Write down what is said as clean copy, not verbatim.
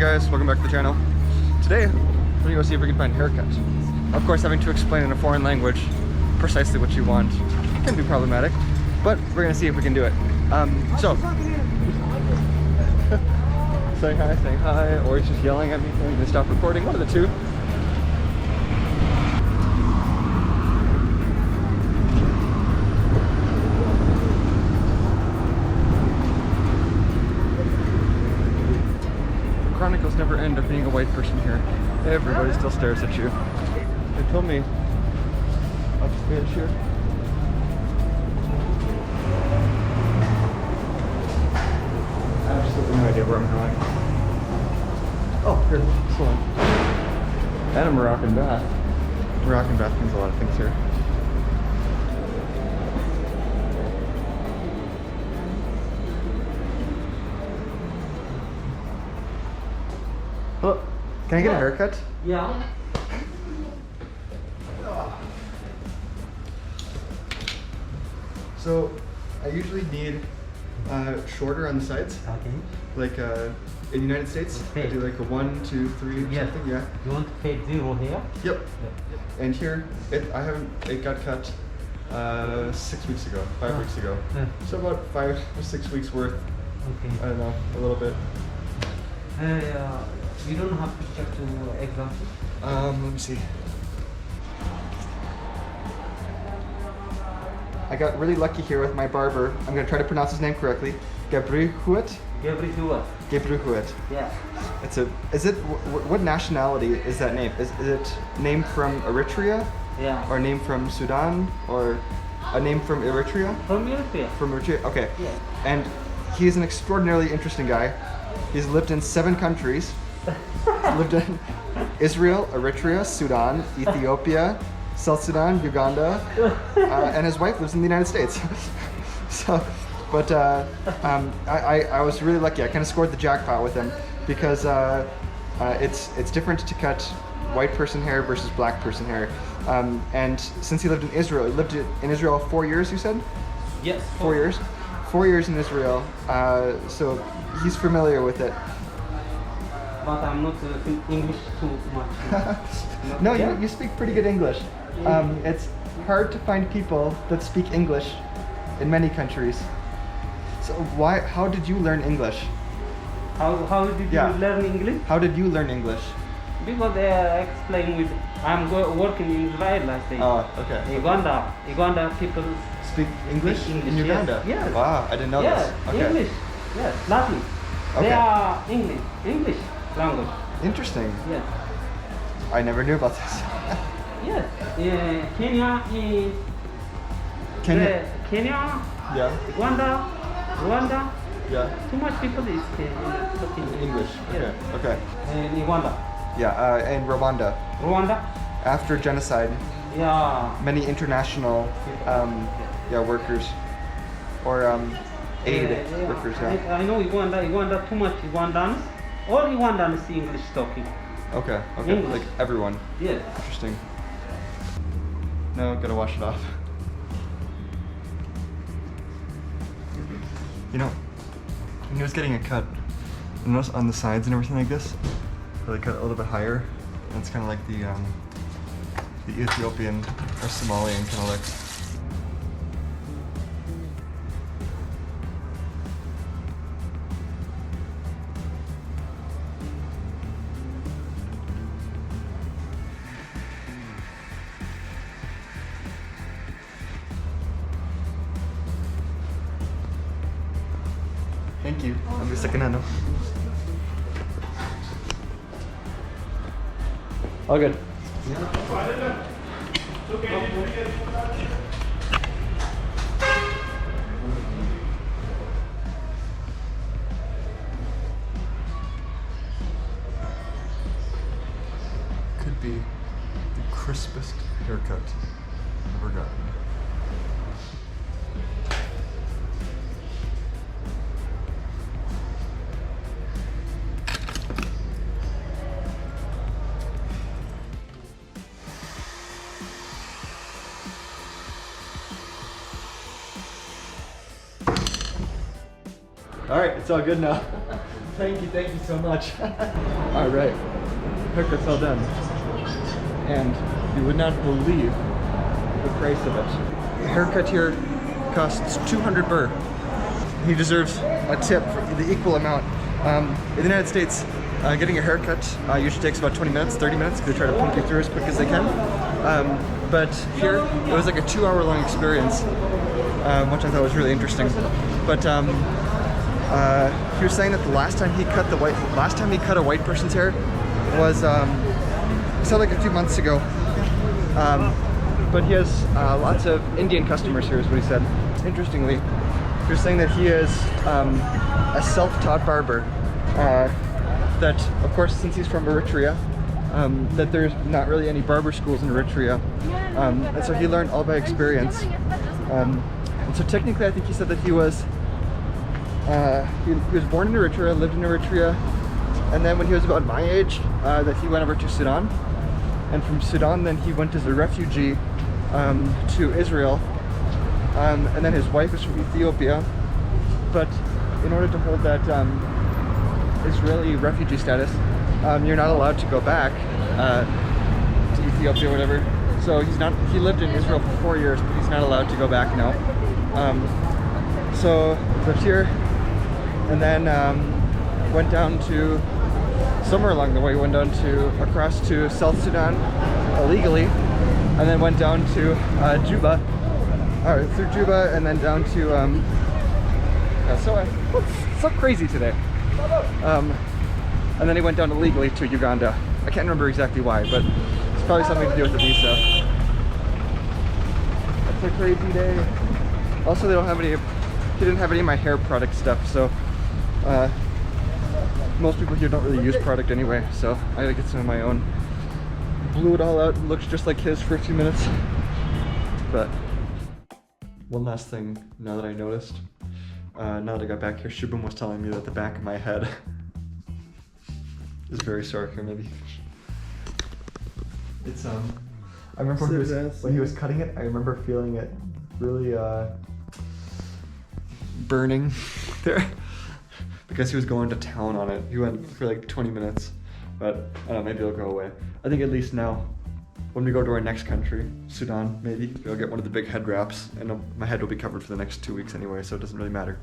guys, welcome back to the channel. Today, we're gonna go see if we can find a haircut. Of course, having to explain in a foreign language precisely what you want can be problematic, but we're gonna see if we can do it. Saying hi, or he's just yelling at me, telling me to stop recording, one of the two. Chronicles never end of being a white person here. Everybody still stares at you. They told me up the edge here. I have absolutely no idea where I'm going. Oh, here's this one. And a Moroccan bath. Moroccan bath means a lot of things here. Hello. Can I get a haircut? Yeah. So, I usually need shorter on the sides. Okay. Like in the United States, I do like a 1, 2, 3 Yeah. something. Yeah. You want to fade zero here? Yep. And here, it got cut 6 weeks ago, 5 weeks ago. So about 5 or 6 weeks worth. Okay. I don't know, a little bit. You don't have to check to example. Let me see. I got really lucky here with my barber. I'm gonna try to pronounce his name correctly. Gebruhuet. Gebruhuet. Yeah. What nationality is that name? Is it named from Eritrea? Yeah. Or named from Sudan? Or a name from Eritrea? From Eritrea. From Eritrea, okay. Yeah. And he's an extraordinarily interesting guy. He's lived in 7 countries. Lived in Israel, Eritrea, Sudan, Ethiopia, South Sudan, Uganda, and his wife lives in the United States. So, but I was really lucky. I kind of scored the jackpot with him because it's different to cut white person hair versus black person hair. And since he lived in Israel, 4 years, you said? Yes. 4 years. 4 years in Israel, so he's familiar with it. But I'm not English too much. No, you speak pretty good English. It's hard to find people that speak English in many countries. So how did you learn English? How did you learn English? How did you learn English? Because they explain with working in Israel, I think. Oh, okay. Uganda people Speak English in Uganda? Yes. Wow, I didn't know this. Okay. English. Yes, Latin. Okay. They are English language. Interesting. Yes. I never knew about this. Yes. Kenya. Kenya. Yeah. Rwanda. Yeah. Too much people is talking English. Okay. Yes. Okay. Uganda. Yeah. And Rwanda. Rwanda. After genocide, Yeah. many international workers or aid workers. Yeah. I know Uganda too much Ugandans. All Ugandans English talking. Okay. English. Like everyone. Yes. Interesting. No, gotta wash it off. You know, when I was getting a cut, you notice on the sides and everything like this, they cut a little bit higher. And it's kind of like the Ethiopian or Somalian kind of look. Thank you. I'm just second hand. All good. Could be the crispest haircut I've ever gotten. All right, it's all good now. Thank you so much. All right, haircut's all done. And you would not believe the price of it. A haircut here costs 200 birr. He deserves a tip for the equal amount. In the United States, getting a haircut usually takes about 20 minutes, 30 minutes, because they try to pump you through as quick as they can. But here, it was like a 2-hour-long experience, which I thought was really interesting. But he was saying that the last time he cut a white person's hair was, it sounded like a few months ago. But he has lots of Indian customers here, is what he said. Interestingly, he was saying that he is a self-taught barber. That, of course, since he's from Eritrea, that there's not really any barber schools in Eritrea. And so he learned all by experience. And so technically, I think he said that he was born in Eritrea, lived in Eritrea, and then when he was about my age, that he went over to Sudan. And from Sudan, then he went as a refugee to Israel. And then his wife is from Ethiopia. But in order to hold that Israeli refugee status, you're not allowed to go back to Ethiopia or whatever. So he lived in Israel for 4 years, but he's not allowed to go back now. So lived here, and then went down to, somewhere along the way, across to South Sudan illegally, and then went down to Juba, through Juba, and then down to, it's so crazy today. And then he went down illegally to Uganda. I can't remember exactly why, but it's probably something to do with the visa. It's a crazy day. Also, he didn't have any of my hair product stuff, so most people here don't really use product anyway, so I gotta get some of my own. Blew it all out, looks just like his for a few minutes. But one last thing now that I noticed, now that I got back here, Shubham was telling me that the back of my head is very sore. Here, maybe. It's I remember when he was cutting it, I remember feeling it really burning there, because he was going to town on it. He went for like 20 minutes, but I don't know, maybe it'll go away. I think at least now, when we go to our next country, Sudan, maybe, we'll get one of the big head wraps, and my head will be covered for the next 2 weeks anyway, so it doesn't really matter.